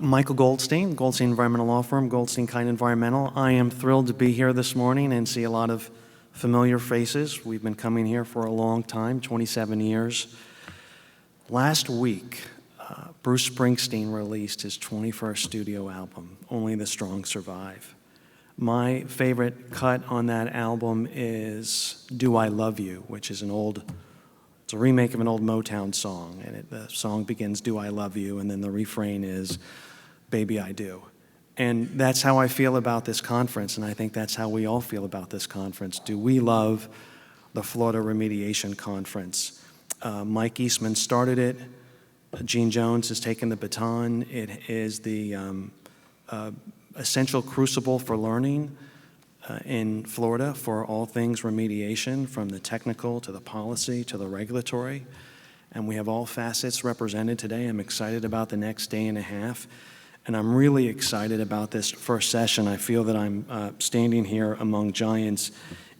Michael Goldstein, Goldstein Environmental Law Firm, Goldstein Kind Environmental. I am thrilled to be here this morning and see a lot of familiar faces. We've been coming here for a long time, 27 years. Last week, Bruce Springsteen released his 21st studio album, Only the Strong Survive. My favorite cut on that album is Do I Love You, which is it's a remake of an old Motown song, and the song begins, Do I Love You, and then the refrain is, Baby, I Do. And that's how I feel about this conference, and I think that's how we all feel about this conference. Do we love the Florida Remediation Conference? Mike Eastman started it. Gene Jones has taken the baton. It is the essential crucible for learning in Florida for all things remediation, from the technical to the policy to the regulatory. And we have all facets represented today. I'm excited about the next day and a half. And I'm really excited about this first session. I feel that I'm standing here among giants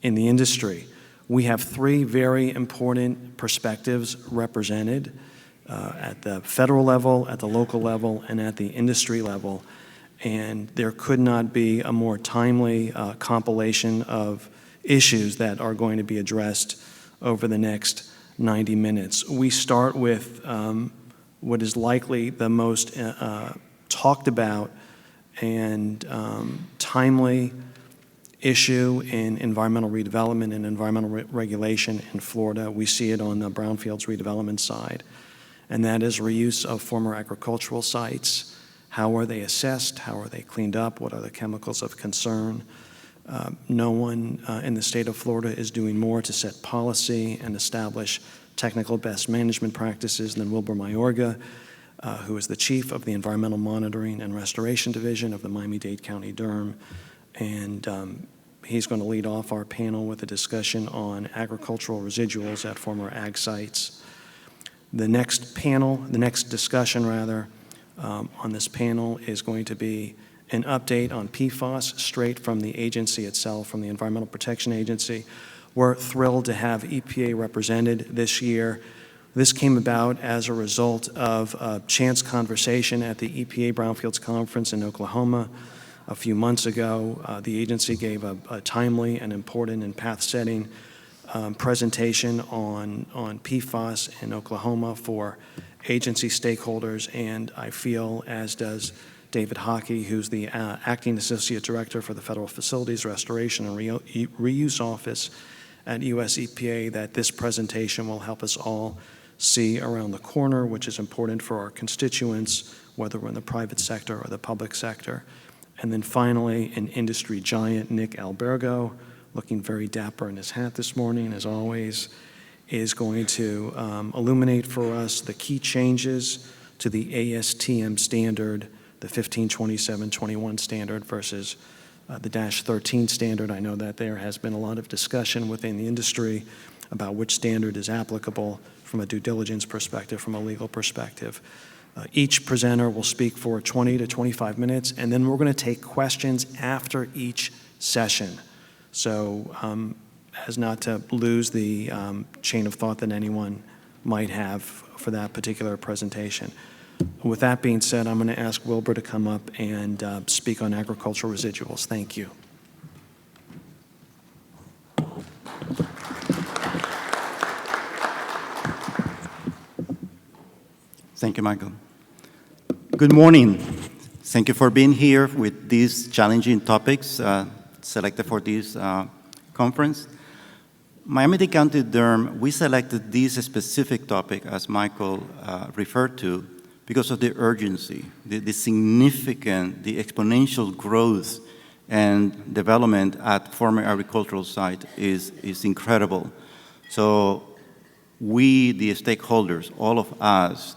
in the industry. We have three very important perspectives represented at the federal level, at the local level, and at the industry level. And there could not be a more timely compilation of issues that are going to be addressed over the next 90 minutes. We start with what is likely the most talked about and timely issue in environmental redevelopment and environmental regulation in Florida. We see it on the brownfields redevelopment side, and that is reuse of former agricultural sites. How are they assessed? How are they cleaned up? What are the chemicals of concern? No one in the state of Florida is doing more to set policy and establish technical best management practices than Wilbur Mayorga, who is the chief of the Environmental Monitoring and Restoration Division of the Miami-Dade County DERM. And he's going to lead off our panel with a discussion on agricultural residuals at former ag sites. The next discussion on this panel is going to be an update on PFAS straight from the agency itself, from the Environmental Protection Agency. We're thrilled to have EPA represented this year. This came about as a result of a chance conversation at the EPA Brownfields Conference in Oklahoma a few months ago. The agency gave a timely and important and path-setting presentation on PFAS in Oklahoma for agency stakeholders, and I feel, as does David Hockey, who's the Acting Associate Director for the Federal Facilities Restoration and Reuse Office at US EPA, that this presentation will help us all see around the corner, which is important for our constituents, whether we're in the private sector or the public sector. And then finally, an industry giant, Nick Albergo, looking very dapper in his hat this morning, as always, is going to illuminate for us the key changes to the ASTM standard, the 152721 standard versus the -13 standard. I know that there has been a lot of discussion within the industry about which standard is applicable from a due diligence perspective, from a legal perspective. Each presenter will speak for 20 to 25 minutes, and then we're going to take questions after each session. So as not to lose the chain of thought that anyone might have for that particular presentation. With that being said, I'm going to ask Wilbur to come up and speak on agricultural residuals. Thank you. Thank you, Michael. Good morning. Thank you for being here with these challenging topics selected for this conference. Miami-Dade County DERM, we selected this specific topic, as Michael referred to, because of the urgency, the significant, the exponential growth and development at former agricultural site is incredible. So we, the stakeholders, all of us,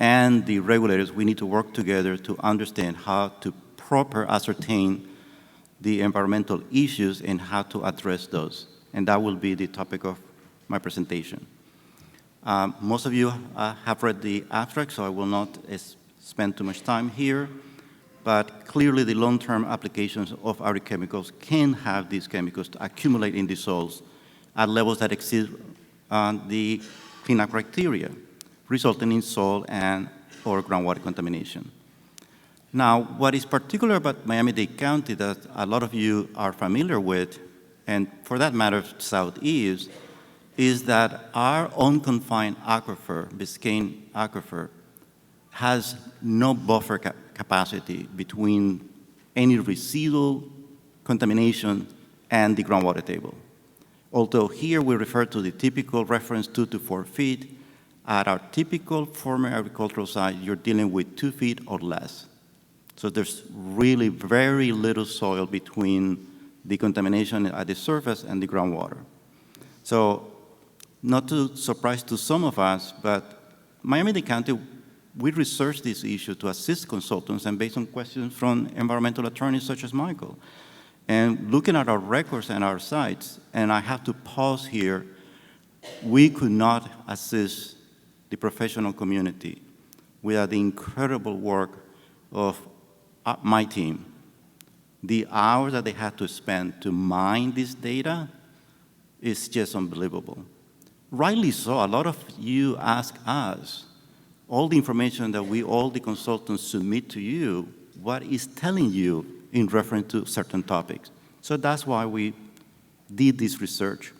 and the regulators, we need to work together to understand how to properly ascertain the environmental issues and how to address those. And that will be the topic of my presentation. Most of you have read the abstract, so I will not spend too much time here. But clearly, the long-term applications of agrichemicals can have these chemicals to accumulate in the soils at levels that exceed the cleanup criteria, resulting in soil and or groundwater contamination. Now, what is particular about Miami-Dade County that a lot of you are familiar with, and for that matter, Southeast, is that our unconfined aquifer, Biscayne Aquifer, has no buffer capacity between any residual contamination and the groundwater table. Although here we refer to the typical reference 2 to 4 feet, at our typical former agricultural site, you're dealing with 2 feet or less. So there's really very little soil between the contamination at the surface and the groundwater. So not to surprise to some of us, but Miami-Dade County, we researched this issue to assist consultants and based on questions from environmental attorneys such as Michael. And looking at our records and our sites, and I have to pause here, we could not assist the professional community without the incredible work of my team. The hours that they had to spend to mine this data is just unbelievable. Rightly so, a lot of you ask us, all the information that all the consultants submit to you, what is telling you in reference to certain topics. So that's why we did this research.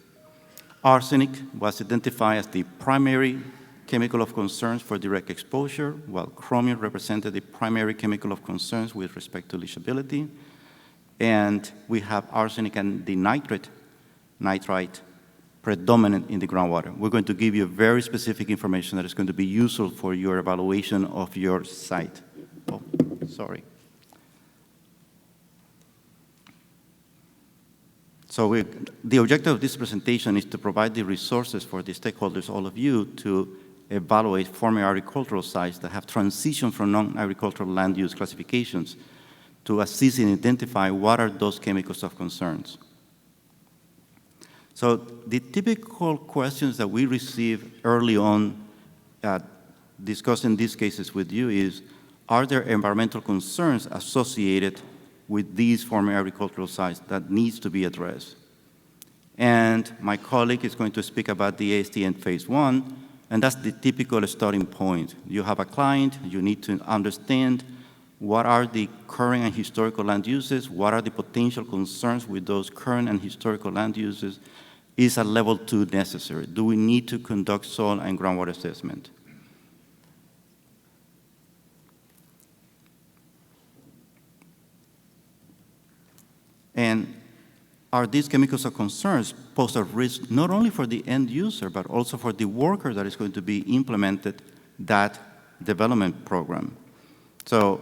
Arsenic was identified as the primary chemical of concerns for direct exposure, while chromium represented the primary chemical of concerns with respect to leachability. And we have arsenic and the nitrate-nitrite predominant in the groundwater. We're going to give you very specific information that is going to be useful for your evaluation of your site. Oh, sorry. So the objective of this presentation is to provide the resources for the stakeholders, all of you, to evaluate former agricultural sites that have transitioned from non-agricultural land use classifications to assist in identifying what are those chemicals of concerns. So the typical questions that we receive early on discussing these cases with you is, are there environmental concerns associated with these former agricultural sites that needs to be addressed? And my colleague is going to speak about the ASTM phase 1, and that's the typical starting point. You have a client, you need to understand what are the current and historical land uses, what are the potential concerns with those current and historical land uses. Is a level 2 necessary? Do we need to conduct soil and groundwater assessment? And are these chemicals of concerns pose a risk not only for the end user, but also for the worker that is going to be implemented that development program? So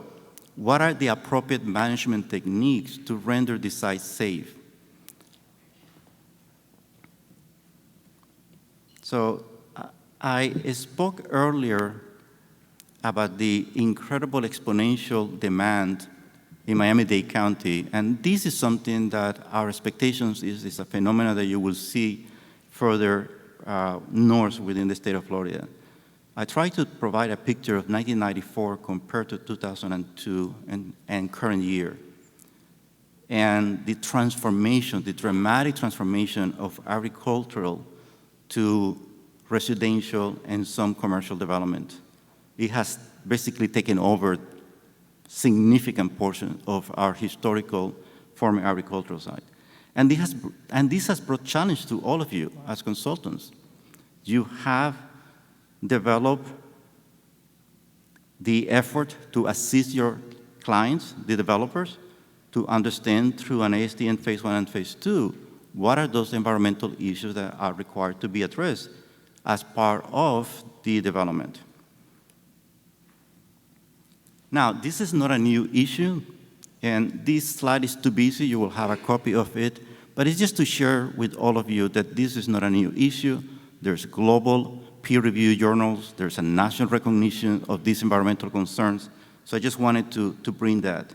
what are the appropriate management techniques to render the site safe? So I spoke earlier about the incredible exponential demand in Miami-Dade County, and this is something that our expectations is a phenomenon that you will see further north within the state of Florida. I tried to provide a picture of 1994 compared to 2002 and current year. And the transformation, the dramatic transformation of agricultural to residential and some commercial development. It has basically taken over significant portion of our historical former agricultural site. And this has brought challenge to all of you as consultants. You have developed the effort to assist your clients, the developers, to understand through an ASTM phase 1 and phase 2, what are those environmental issues that are required to be addressed as part of the development. Now, this is not a new issue, and this slide is too busy. You will have a copy of it, but it's just to share with all of you that this is not a new issue. There's global peer-reviewed journals. There's a national recognition of these environmental concerns. So I just wanted to bring that.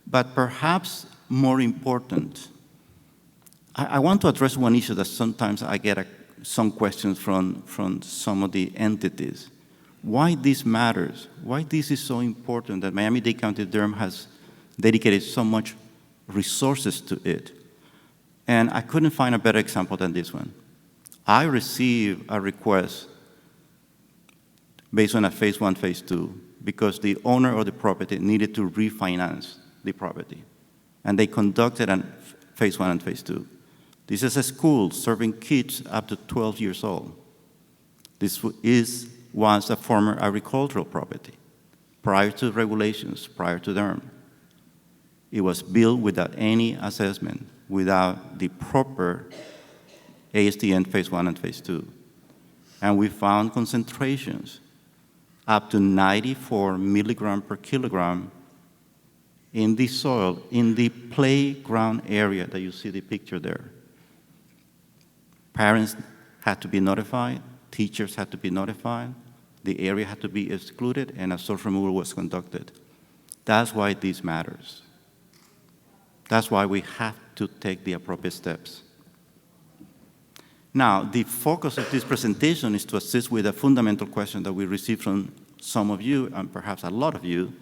But perhaps more important, I want to address one issue that sometimes I get some questions from some of the entities. Why this matters, why this is so important that Miami-Dade County DERM has dedicated so much resources to it. And I couldn't find a better example than this one. I received a request based on a phase 1, phase 2 because the owner of the property needed to refinance the property. And they conducted a phase 1 and phase 2. This is a school serving kids up to 12 years old. This was a former agricultural property, prior to regulations, prior to DERM. It was built without any assessment, without the proper ASTN phase 1 and phase 2. And we found concentrations up to 94 milligram per kilogram in the soil, in the playground area that you see the picture there. Parents had to be notified, teachers had to be notified, the area had to be excluded, and a source removal was conducted. That's why this matters. That's why we have to take the appropriate steps. Now, the focus of this presentation is to assist with a fundamental question that we received from some of you, and perhaps a lot of you.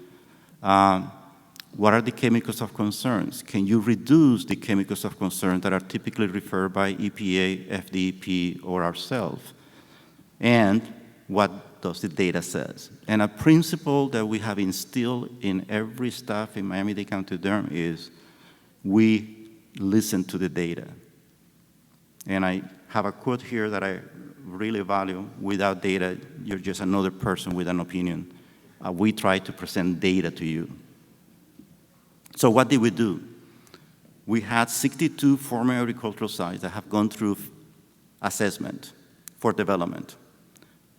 What are the chemicals of concerns? Can you reduce the chemicals of concern that are typically referred by EPA, FDEP, or ourselves? And what does the data says? And a principle that we have instilled in every staff in Miami-Dade County DERM is we listen to the data. And I have a quote here that I really value: without data, you're just another person with an opinion. We try to present data to you. So what did we do? We had 62 former agricultural sites that have gone through assessment for development.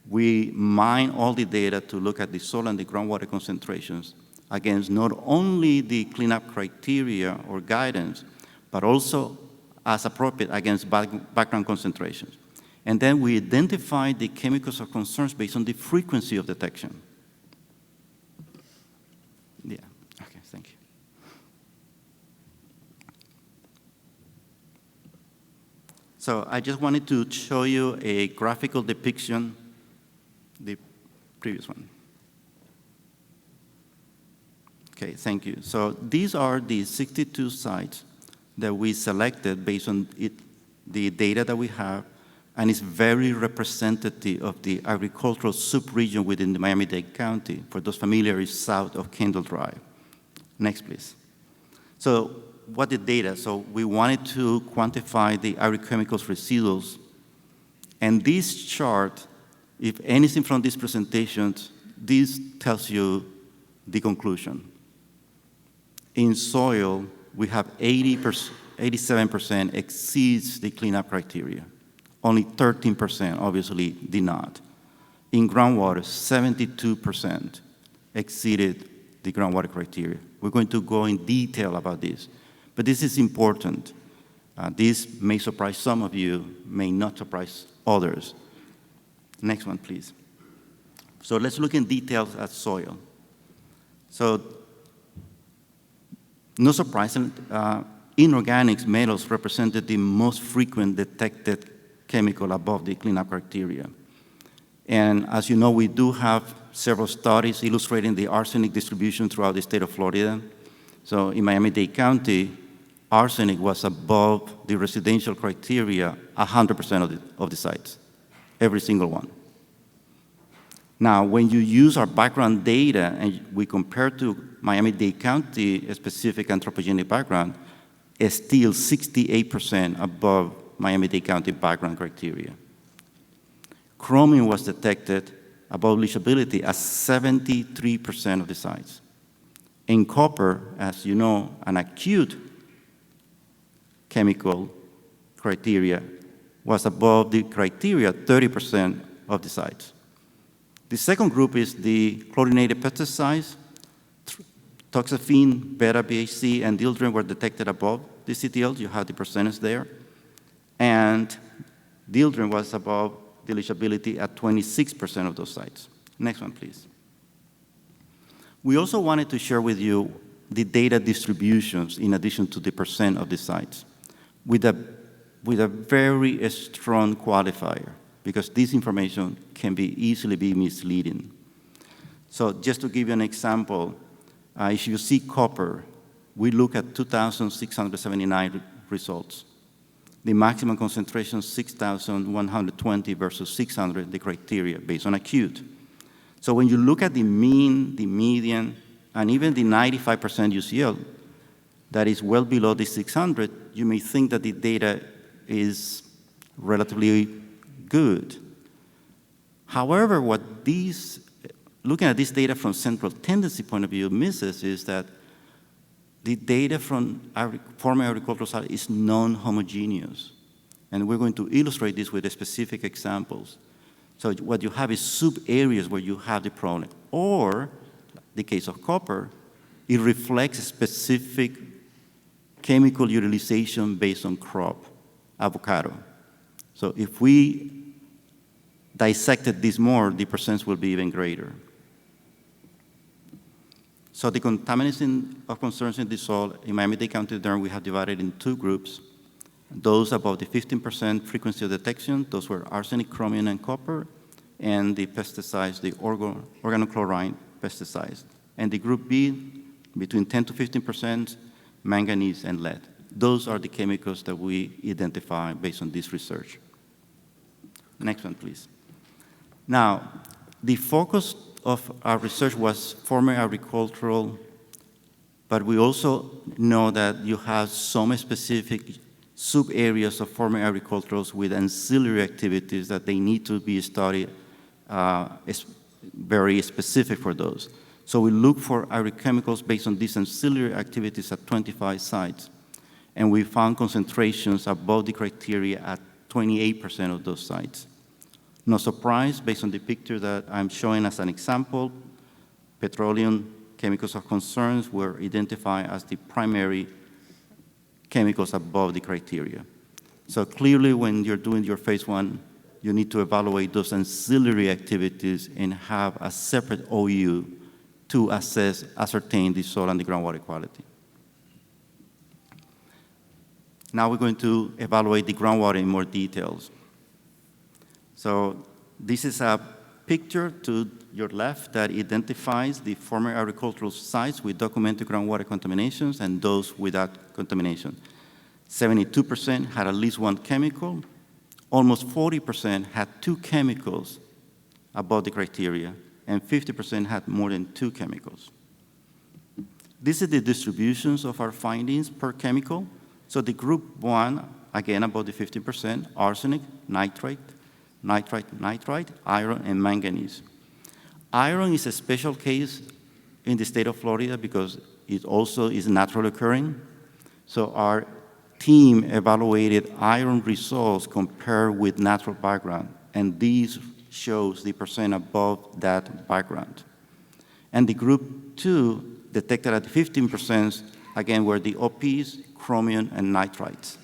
We mine all the data to look at the soil and the groundwater concentrations against not only the cleanup criteria or guidance, but also, as appropriate, against background concentrations. And then we identified the chemicals of concerns based on the frequency of detection. Yeah, okay, thank you. So I just wanted to show you a graphical depiction, the previous one. Okay, thank you. So these are the 62 sites that we selected based on the data that we have, and it's very representative of the agricultural sub-region within the Miami-Dade County. For those familiar, it's south of Kendall Drive. Next, please. So what the data? So we wanted to quantify the agrichemicals residuals, and this chart, if anything from these presentations, this tells you the conclusion. In soil, we have 87% exceeds the cleanup criteria. Only 13% obviously did not. In groundwater, 72% exceeded the groundwater criteria. We're going to go in detail about this, but this is important. This may surprise some of you, may not surprise others. Next one, please. So let's look in detail at soil. So, no surprisingly, inorganic metals represented the most frequent detected chemical above the cleanup criteria. And as you know, we do have several studies illustrating the arsenic distribution throughout the state of Florida. So in Miami-Dade County, arsenic was above the residential criteria 100% of the sites, every single one. Now, when you use our background data and we compare to Miami-Dade County specific anthropogenic background, it's still 68% above Miami-Dade County background criteria. Chromium was detected above leachability at 73% of the sites. In copper, as you know, an acute chemical criteria was above the criteria 30% of the sites. The second group is the chlorinated pesticides. Toxaphene, beta-BHC, and dieldrin were detected above the CTL. You have the percentage there. And dieldrin was above the leachability at 26% of those sites. Next one, please. We also wanted to share with you the data distributions in addition to the percent of the sites with a very strong qualifier, because this information can easily be misleading. So just to give you an example, if you see copper, we look at 2,679 results. The maximum concentration, 6,120 versus 600, the criteria based on acute. So when you look at the mean, the median, and even the 95% use yield, that is well below the 600, you may think that the data is relatively good. However, what these, looking at this data from central tendency point of view misses is that the data from former agricultural side is non-homogeneous. And we're going to illustrate this with specific examples. So what you have is sub-areas where you have the problem. Or, the case of copper, it reflects a specific chemical utilization based on crop, avocado. So if we dissected this more, the percents will be even greater. So the contaminants of concerns in the soil in Miami-Dade County DERM, we have divided in two groups. Those above the 15% frequency of detection, those were arsenic, chromium, and copper, and the pesticides, the organochloride pesticides. And the group B, between 10 to 15%, manganese and lead. Those are the chemicals that we identify based on this research. Next one, please. Now, the focus of our research was former agricultural, but we also know that you have some specific sub-areas of former agriculturals with ancillary activities that they need to be studied very specific for those. So we look for agrichemicals based on these ancillary activities at 25 sites. And we found concentrations above the criteria at 28% of those sites. No surprise, based on the picture that I'm showing as an example, petroleum chemicals of concerns were identified as the primary chemicals above the criteria. So clearly, when you're doing your phase one, you need to evaluate those ancillary activities and have a separate OU to ascertain the soil and the groundwater quality. Now we're going to evaluate the groundwater in more details. So this is a picture to your left that identifies the former agricultural sites with documented groundwater contaminations and those without contamination. 72% had at least one chemical. Almost 40% had two chemicals above the criteria, and 50% had more than two chemicals. This is the distributions of our findings per chemical. So the group one, again, about the 50%, arsenic, nitrate, nitrate-nitrite, iron, and manganese. Iron is a special case in the state of Florida because it also is naturally occurring. So our team evaluated iron results compared with natural background, and these shows the percent above that background. And the group two detected at 15%, again, were the OPs, chromium, and nitrites.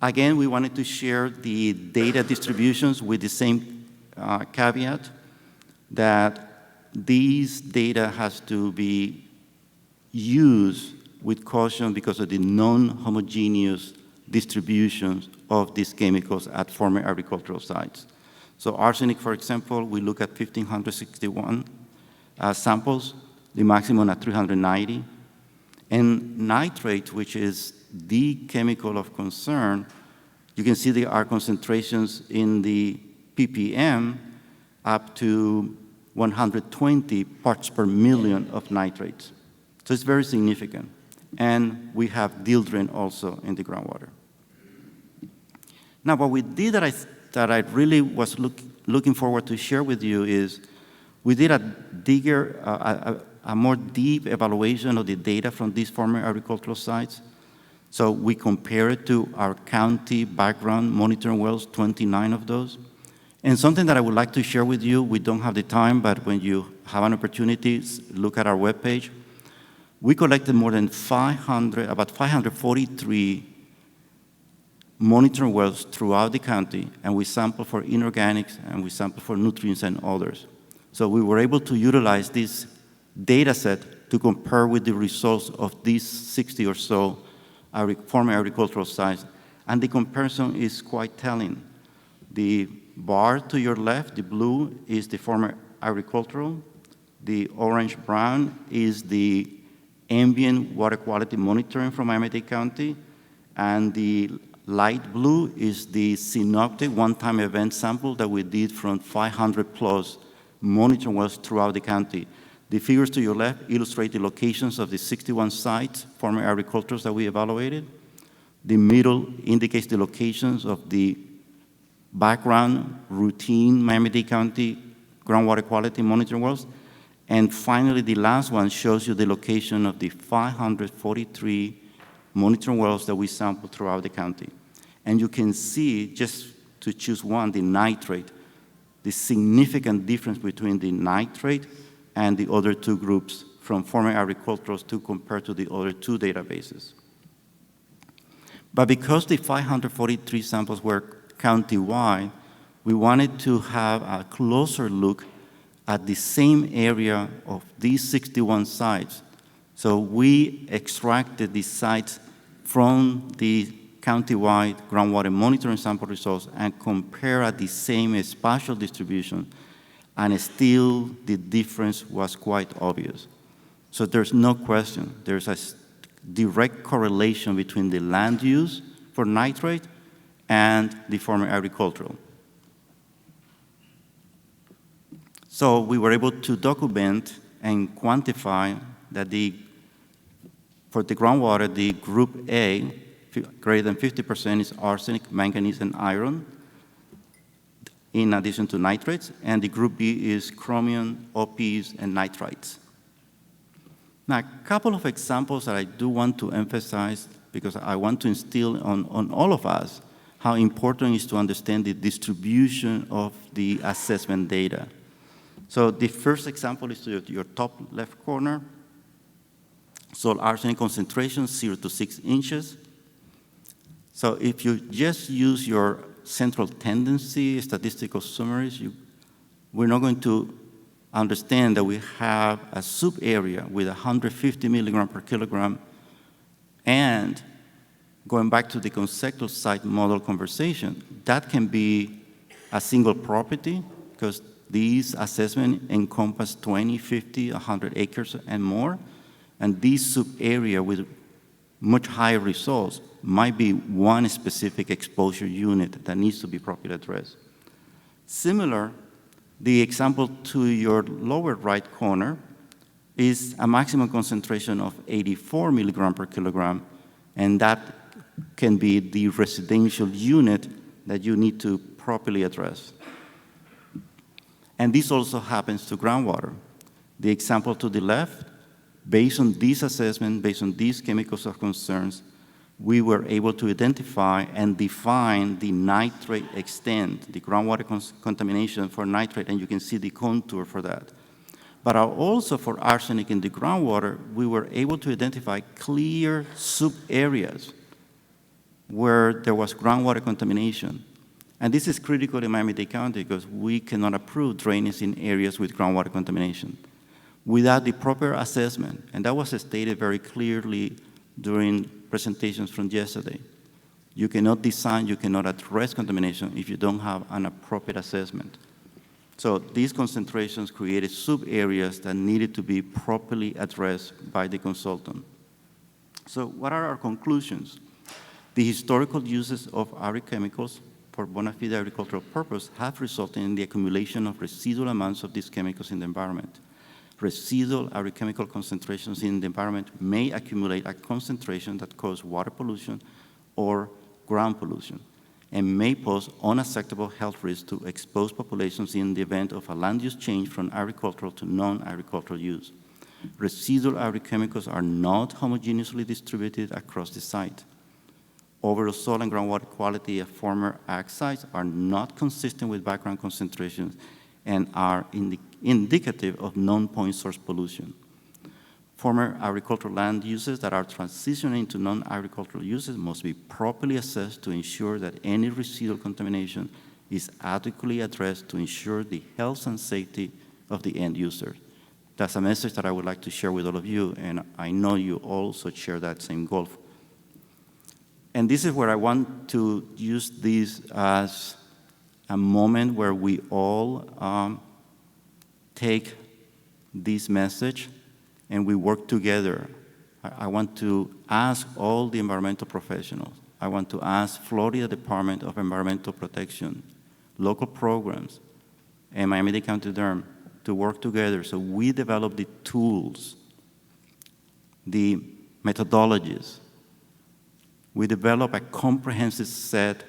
Again, we wanted to share the data distributions with the same caveat that these data has to be used with caution because of the non-homogeneous distributions of these chemicals at former agricultural sites. So arsenic, for example, we look at 1,561 samples, the maximum at 390. And nitrate, which is the chemical of concern, you can see there are concentrations in the ppm up to 120 parts per million of nitrates. So it's very significant. And we have dieldrin also in the groundwater. Now, what we did that I really was looking forward to share with you is we did a more deep evaluation of the data from these former agricultural sites. So we compare it to our county background monitoring wells, 29 of those. And something that I would like to share with you, we don't have the time, but when you have an opportunity, look at our webpage. We collected more than about 543 monitoring wells throughout the county, and we sampled for inorganics, and we sampled for nutrients and others. So we were able to utilize this data set to compare with the results of these 60 or so former agricultural sites, and the comparison is quite telling. The bar to your left, the blue, is the former agricultural. The orange-brown is the ambient water quality monitoring from Miami-Dade County, and the light blue is the synoptic one-time event sample that we did from 500 plus monitoring wells throughout the county. The figures to your left illustrate the locations of the 61 sites, former agricultures that we evaluated. The middle indicates the locations of the background routine Miami-Dade County groundwater quality monitoring wells. And finally, the last one shows you the location of the 543 monitoring wells that we sampled throughout the county. And you can see, just to choose one, the nitrate, the significant difference between the nitrate and the other two groups from former agriculturals to compare to the other two databases. But because the 543 samples were county-wide, we wanted to have a closer look at the same area of these 61 sites. So we extracted the sites from the county-wide groundwater monitoring sample results and compare at the same spatial distribution, and still the difference was quite obvious. So there's no question, there's a direct correlation between the land use for nitrate and the former agricultural. So we were able to document and quantify that for the groundwater, the group A, greater than 50% is arsenic, manganese, and iron, in addition to nitrates, and the group B is chromium, OPs, and nitrites. Now, a couple of examples that I do want to emphasize, because I want to instill on all of us how important it is to understand the distribution of the assessment data. So the first example is to your top left corner. So arsenic concentration, 0 to 6 inches. So if you just use your central tendency statistical summaries, we're not going to understand that we have a sub-area with 150 milligram per kilogram, and going back to the conceptual site model conversation, that can be a single property, because these assessments encompass 20, 50, 100 acres and more, and these sub-area with much higher results might be one specific exposure unit that needs to be properly addressed. Similar, the example to your lower right corner is a maximum concentration of 84 milligram per kilogram, and that can be the residential unit that you need to properly address. And this also happens to groundwater. The example to the left, based on this assessment, based on these chemicals of concerns, we were able to identify and define the nitrate extent, the groundwater contamination for nitrate, and you can see the contour for that. But also for arsenic in the groundwater, we were able to identify clear sub-areas where there was groundwater contamination. And this is critical in Miami-Dade County because we cannot approve drainage in areas with groundwater contamination without the proper assessment. And that was stated very clearly during presentations from yesterday. You cannot design, you cannot address contamination if you don't have an appropriate assessment. So these concentrations created sub-areas that needed to be properly addressed by the consultant. So what are our conclusions? The historical uses of agrichemicals for bona fide agricultural purpose have resulted in the accumulation of residual amounts of these chemicals in the environment. Residual agrichemical concentrations in the environment may accumulate at concentration that cause water pollution or ground pollution, and may pose unacceptable health risks to exposed populations in the event of a land use change from agricultural to non-agricultural use. Residual agrichemicals are not homogeneously distributed across the site. Overall soil and groundwater quality at former ag sites are not consistent with background concentrations and are indicative of non-point source pollution. Former agricultural land uses that are transitioning to non-agricultural uses must be properly assessed to ensure that any residual contamination is adequately addressed to ensure the health and safety of the end user. That's a message that I would like to share with all of you, and I know you also share that same goal. And this is where I want to use this as a moment where we all take this message and we work together. I want to ask all the environmental professionals, I want to ask Florida Department of Environmental Protection, local programs, and Miami-Dade County DERM to work together so we develop the tools, the methodologies. We develop a comprehensive set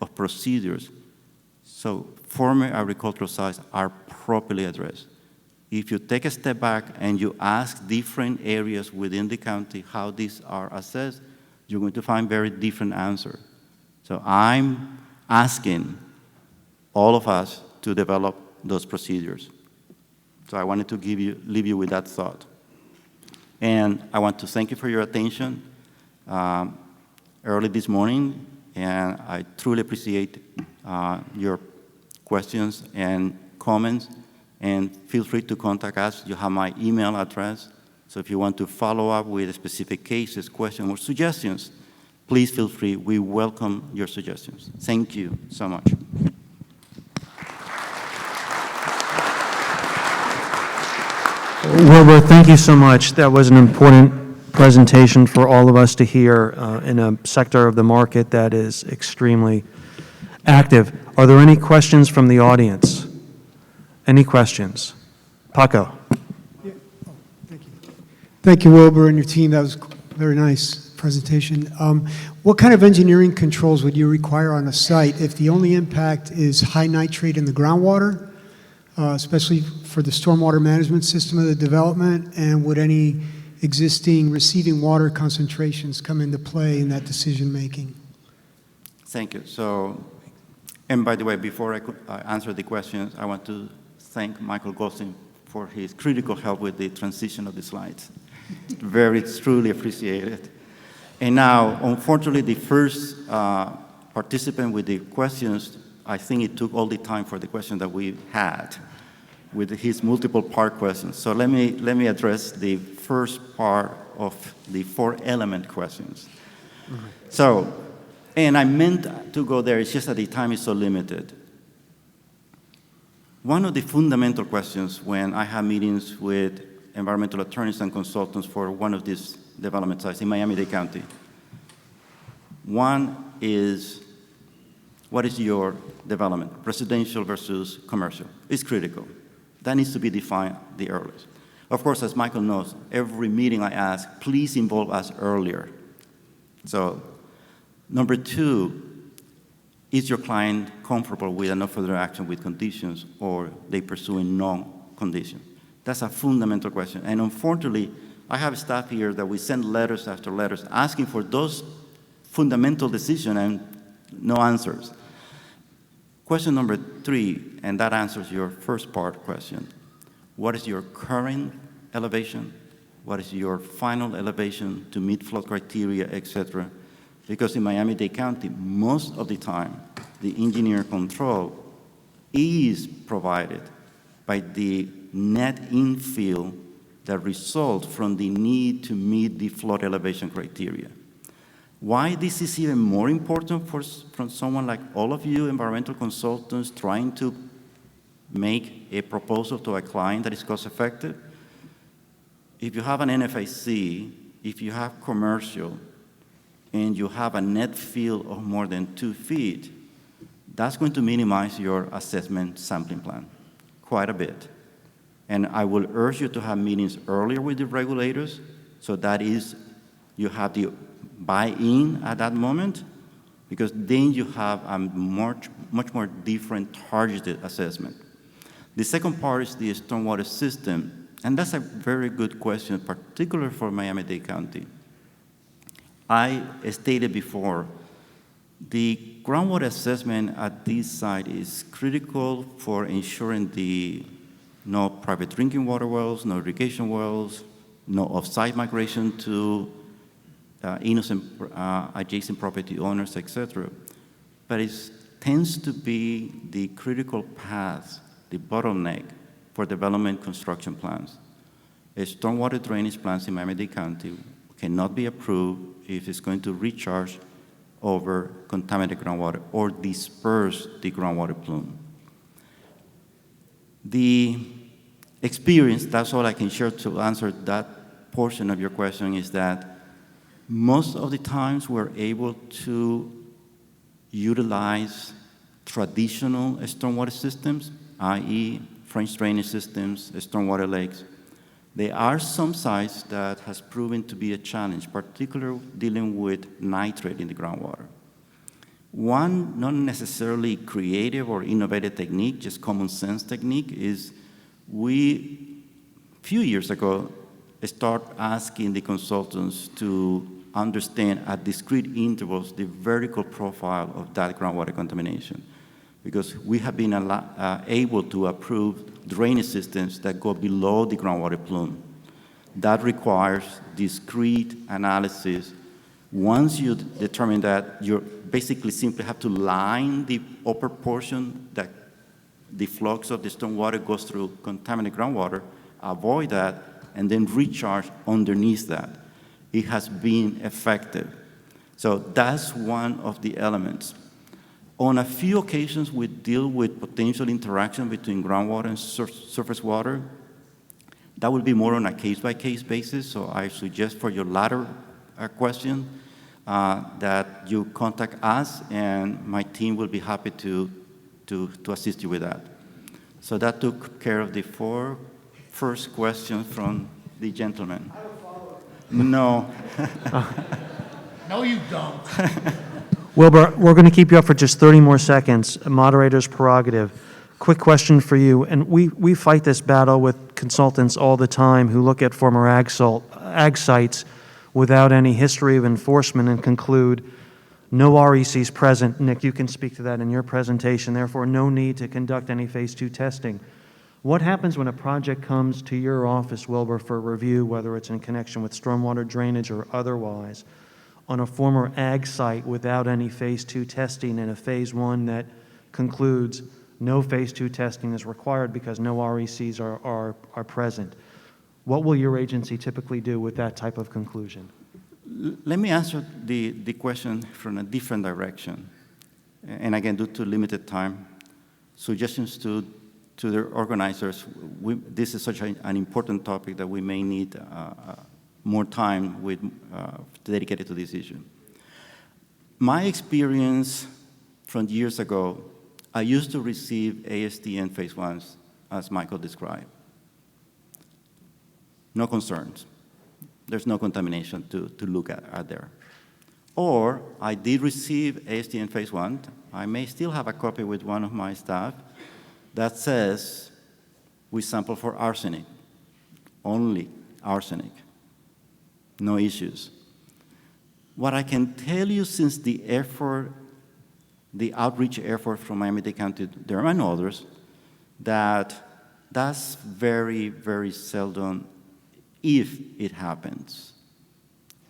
of procedures so former agricultural sites are properly addressed. If you take a step back and you ask different areas within the county how these are assessed, you're going to find very different answers. So I'm asking all of us to develop those procedures. So I wanted to leave you with that thought. And I want to thank you for your attention early this morning, and I truly appreciate your questions and comments, and feel free to contact us. You have my email address, so if you want to follow up with specific cases, questions, or suggestions, please feel free. We welcome your suggestions. Thank you so much. Wilbur, thank you so much. That was an important presentation for all of us to hear in a sector of the market that is extremely active. Are there any questions from the audience? Any questions? Paco. Yeah. Oh, thank you. Thank you, Wilbur, and your team. That was a very nice presentation. What kind of engineering controls would you require on a site if the only impact is high nitrate in the groundwater, especially for the stormwater management system of the development, and would any existing receiving water concentrations come into play in that decision making? Thank you. So, and by the way, before I answer the questions, I want to thank Michael Goldstein for his critical help with the transition of the slides. Very truly appreciated. And now, unfortunately, the first participant with the questions, I think it took all the time for the question that we had with his multiple part questions. So let me address the first part of the 4 element questions. Mm-hmm. So, and I meant to go there, it's just that the time is so limited. One of the fundamental questions when I have meetings with environmental attorneys and consultants for one of these development sites in Miami-Dade County, one is, what is your development, residential versus commercial? It's critical. That needs to be defined the earliest. Of course, as Michael knows, every meeting I ask, please involve us earlier. So, number 2, is your client comfortable with no further action with conditions, or they pursuing non-condition? That's a fundamental question. And unfortunately, I have staff here that we send letters after letters asking for those fundamental decisions and no answers. Question number 3, and that answers your first part question. What is your current elevation? What is your final elevation to meet flood criteria, etc.? Because in Miami-Dade County, most of the time, the engineer control is provided by the net infill that results from the need to meet the flood elevation criteria. Why this is even more important from someone like all of you environmental consultants trying to make a proposal to a client that is cost-effective? If you have an NFIC, if you have commercial, and you have a net fill of more than 2 feet, that's going to minimize your assessment sampling plan quite a bit. And I will urge you to have meetings earlier with the regulators, so that is, you have the buy-in at that moment, because then you have a much more different targeted assessment. The second part is the stormwater system, and that's a very good question, particularly for Miami-Dade County. I stated before, the groundwater assessment at this site is critical for ensuring no private drinking water wells, no irrigation wells, no off-site migration to innocent adjacent property owners, etc. But it tends to be the critical path, the bottleneck for development construction plans. Stormwater drainage plans in Miami-Dade County cannot be approved if it's going to recharge over contaminated groundwater or disperse the groundwater plume. The experience, that's all I can share to answer that portion of your question, is that Most of the times we're able to utilize traditional stormwater systems, i.e. French drainage systems, stormwater lakes. There are some sites that has proven to be a challenge, particularly dealing with nitrate in the groundwater. One not necessarily creative or innovative technique, just common sense technique, is we, a few years ago, start asking the consultants to understand at discrete intervals the vertical profile of that groundwater contamination, because we have been able to approve drainage systems that go below the groundwater plume. That requires discrete analysis. Once you determine that, you basically simply have to line the upper portion that the flux of the stormwater goes through contaminated groundwater, avoid that, and then recharge underneath that. It has been effective. So that's one of the elements. On a few occasions, we deal with potential interaction between groundwater and surface water. That will be more on a case-by-case basis, so I suggest for your latter question that you contact us, and my team will be happy to assist you with that. So that took care of the four first questions from the gentleman. I have a follow-up. No. No, you don't. Wilbur, we're going to keep you up for just 30 more seconds. Moderator's prerogative. Quick question for you, and we fight this battle with consultants all the time who look at former ag sites without any history of enforcement and conclude no RECs present. Nick, you can speak to that in your presentation, therefore no need to conduct any phase 2 testing. What happens when a project comes to your office, Wilbur, for review, whether it's in connection with stormwater drainage or otherwise, on a former ag site without any phase 2 testing and a phase 1 that concludes no phase 2 testing is required because no RECs are present? What will your agency typically do with that type of conclusion? Let me answer the question from a different direction. And again, due to limited time, suggestions to the organizers, this is such an important topic that we may need more time dedicated to this issue. My experience from years ago, I used to receive ASTM phase 1s, as Michael described. No concerns. There's no contamination to look at there. Or I did receive ASTM phase 1. I may still have a copy with one of my staff that says we sample for arsenic, only arsenic, no issues. What I can tell you, since the effort, the outreach effort from Miami-Dade County DERM and others, that's very, very seldom if it happens.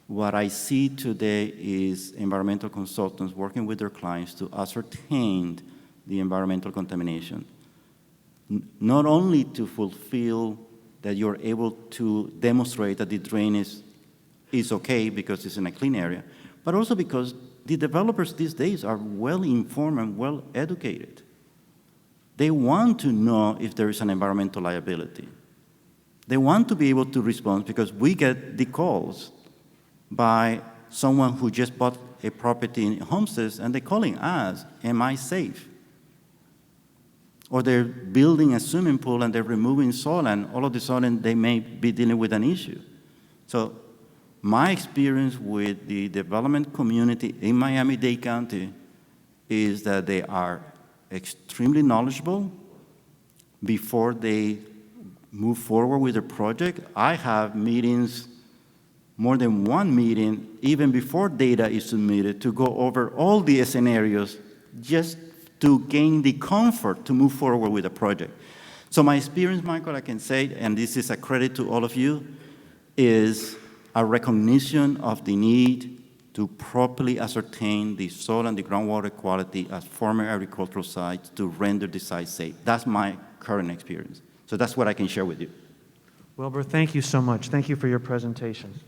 What I see today is environmental consultants working with their clients to ascertain the environmental contamination, not only to fulfill that you're able to demonstrate that the drainage is okay because it's in a clean area, but also because the developers these days are well informed and well educated. They want to know if there is an environmental liability. They want to be able to respond, because we get the calls by someone who just bought a property in Homestead and they're calling us, am I safe? Or they're building a swimming pool and they're removing soil, and all of a sudden they may be dealing with an issue. So my experience with the development community in Miami-Dade County is that they are extremely knowledgeable before they move forward with the project. I have meetings, more than one meeting, even before data is submitted, to go over all the scenarios just to gain the comfort to move forward with the project. So my experience, Michael, I can say, and this is a credit to all of you, is a recognition of the need to properly ascertain the soil and the groundwater quality at former agricultural sites to render the site safe. That's my current experience. So that's what I can share with you. Wilbur, thank you so much. Thank you for your presentation.